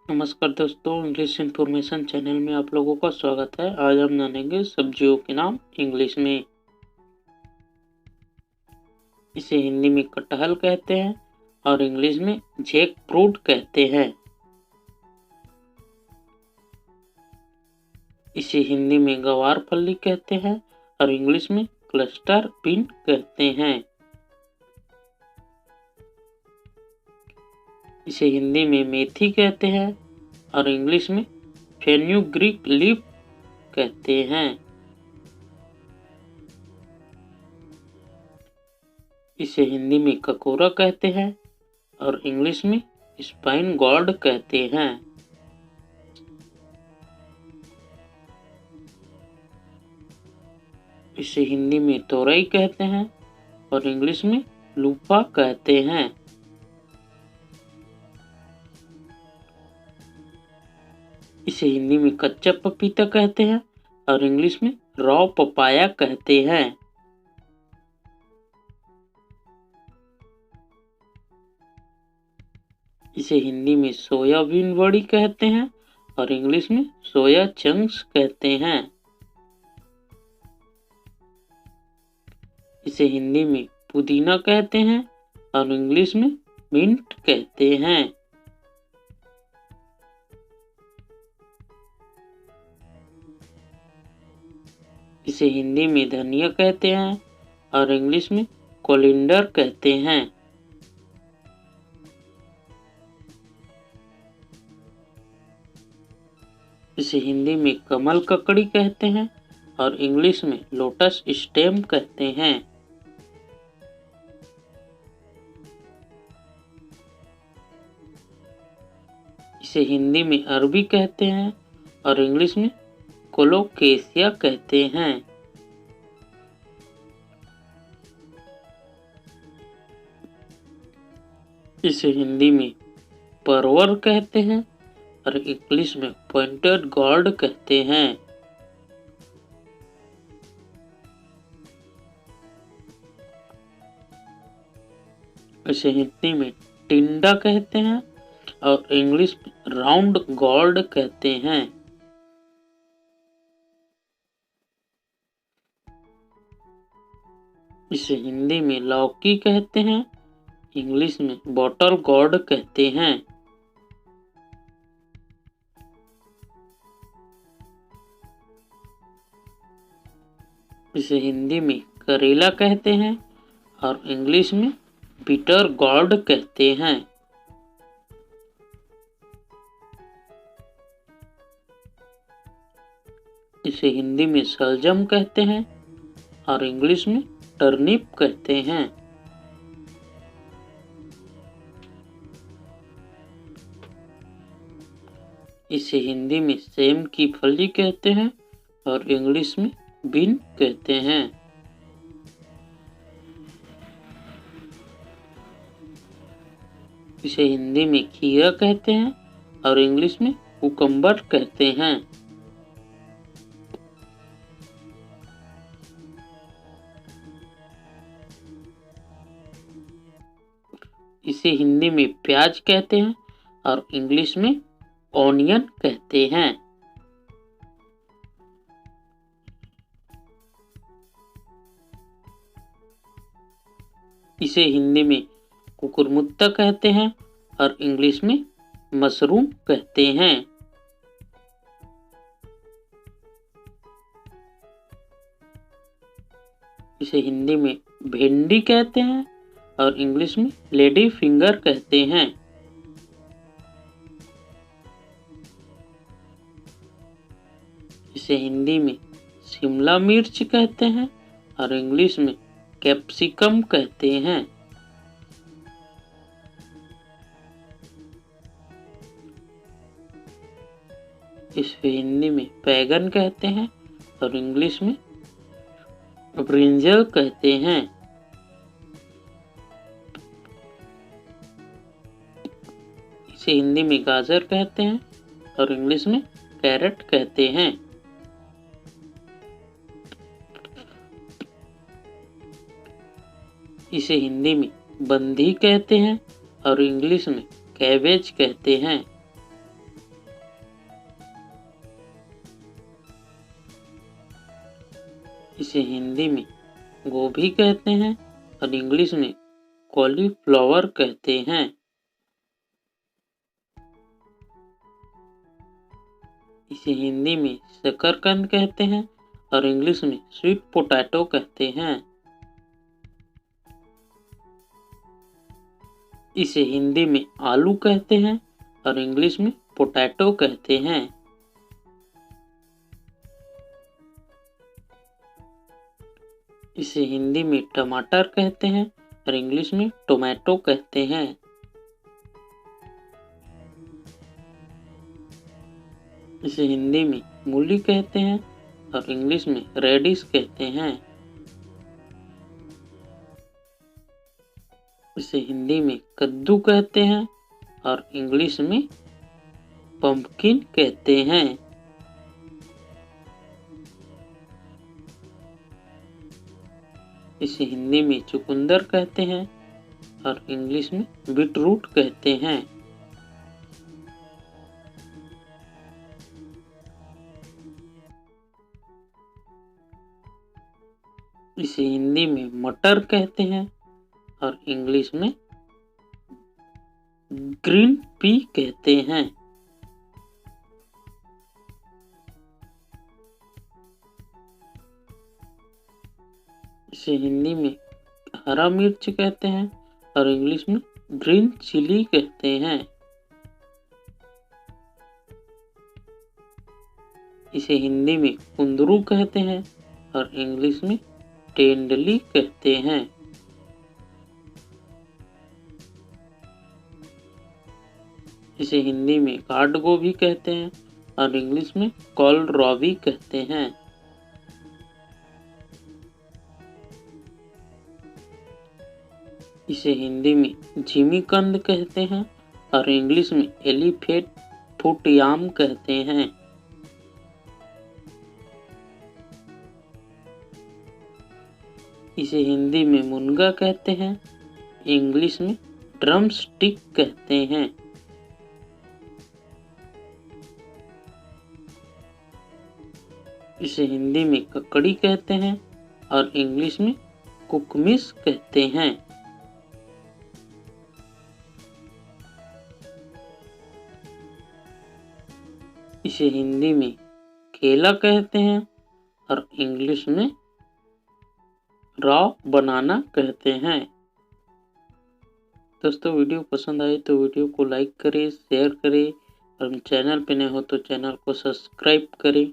नमस्कार दोस्तों, English information channel में आप लोगों का स्वागत है। आज हम जानेंगे सब्जियों के नाम इंग्लिश में। इसे हिंदी में कटहल कहते हैं और इंग्लिश में जैक फ्रूट कहते हैं। इसे हिंदी में गवार फली कहते हैं और इंग्लिश में क्लस्टर बीन कहते हैं। इसे हिंदी में मेथी कहते हैं और इंग्लिश में फेन्यूग्रीक लीफ कहते हैं। इसे हिंदी में ककोरा कहते हैं और इंग्लिश में स्पाइन गॉर्ड कहते हैं। इसे हिंदी में तोरई कहते हैं और इंग्लिश में लूफा कहते हैं। इसे हिंदी में कच्चा पपीता कहते हैं और इंग्लिश में रॉ पपाया कहते हैं। इसे हिंदी में सोयाबीन बड़ी कहते हैं और इंग्लिश में सोया चंक्स कहते हैं। इसे हिंदी में पुदीना कहते हैं और इंग्लिश में मिंट कहते हैं। इसे हिंदी में धनिया कहते हैं और इंग्लिश में कोलिंडर कहते हैं। इसे हिंदी में कमल ककड़ी कहते हैं और इंग्लिश में लोटस स्टेम कहते हैं। इसे हिंदी में अरबी कहते हैं और इंग्लिश में कोलोकेशिया कहते हैं। इसे हिंदी में परवर कहते हैं और इंग्लिश में पॉइंटेड गॉर्ड कहते हैं। इसे हिंदी में टिंडा कहते हैं और इंग्लिश में राउंड गॉर्ड कहते हैं। इसे हिंदी में लौकी कहते हैं, इंग्लिश में बॉटल गॉर्ड कहते हैं। इसे हिंदी में करेला कहते हैं और इंग्लिश में बिटर गॉर्ड कहते हैं। इसे हिंदी में सलजम कहते हैं और इंग्लिश में टर्निप कहते हैं। इसे हिंदी में सेम की फली कहते हैं और इंग्लिश में बीन कहते हैं। इसे हिंदी में खीरा कहते हैं और इंग्लिश में कुकम्बर कहते हैं। इसे हिंदी में प्याज कहते हैं और इंग्लिश में ऑनियन कहते हैं। इसे हिंदी में कुकुरमुत्ता कहते हैं और इंग्लिश में मशरूम कहते हैं। इसे हिंदी में भिंडी कहते हैं और इंग्लिश में लेडी फिंगर कहते हैं। इसे हिंदी में शिमला मिर्च कहते हैं और इंग्लिश में कैप्सिकम कहते हैं। इसे हिंदी में बैगन कहते हैं और इंग्लिश में ब्रिंजल कहते हैं। इसे हिंदी में गाजर कहते हैं और इंग्लिश में कैरेट कहते हैं। इसे हिंदी में बंधी कहते हैं और इंग्लिश में कैबेज कहते हैं। इसे हिंदी में गोभी कहते हैं और इंग्लिश में कॉलीफ्लावर कहते हैं। इसे हिंदी में शकरकंद कहते हैं और इंग्लिश में स्वीट पोटैटो कहते हैं। इसे हिंदी में आलू कहते हैं और इंग्लिश में पोटैटो कहते हैं। इसे हिंदी में टमाटर कहते हैं और इंग्लिश में टोमेटो कहते हैं। इसे हिंदी में मूली कहते हैं और इंग्लिश में रेडिश कहते हैं। इसे हिंदी में कद्दू कहते हैं और इंग्लिश में पंपकिन कहते हैं। इसे हिंदी में चुकंदर कहते हैं और इंग्लिश में बीटरूट कहते हैं। इसे हिंदी में मटर कहते हैं और इंग्लिश में ग्रीन पी कहते हैं। इसे हिंदी में हरा मिर्च कहते हैं और इंग्लिश में ग्रीन चिली कहते हैं। इसे हिंदी में कुंदरू कहते हैं और इंग्लिश में टेंडली कहते हैं। इसे हिंदी में गाढ़ गोभी कहते हैं और इंग्लिश में कोलराबी कहते हैं। इसे हिंदी में जिमीकंद कहते हैं और इंग्लिश में एलिफेंट फुट याम कहते हैं। इसे हिंदी में मुनगा कहते हैं, इंग्लिश में ड्रम स्टिक कहते हैं। इसे हिंदी में ककड़ी कहते हैं और इंग्लिश में कुकमिस कहते हैं। इसे हिंदी में केला कहते हैं और इंग्लिश में रॉ बनाना कहते हैं। दोस्तों वीडियो पसंद आए तो वीडियो को लाइक करें, शेयर करें और चैनल पे नए हो तो चैनल को सब्सक्राइब करें।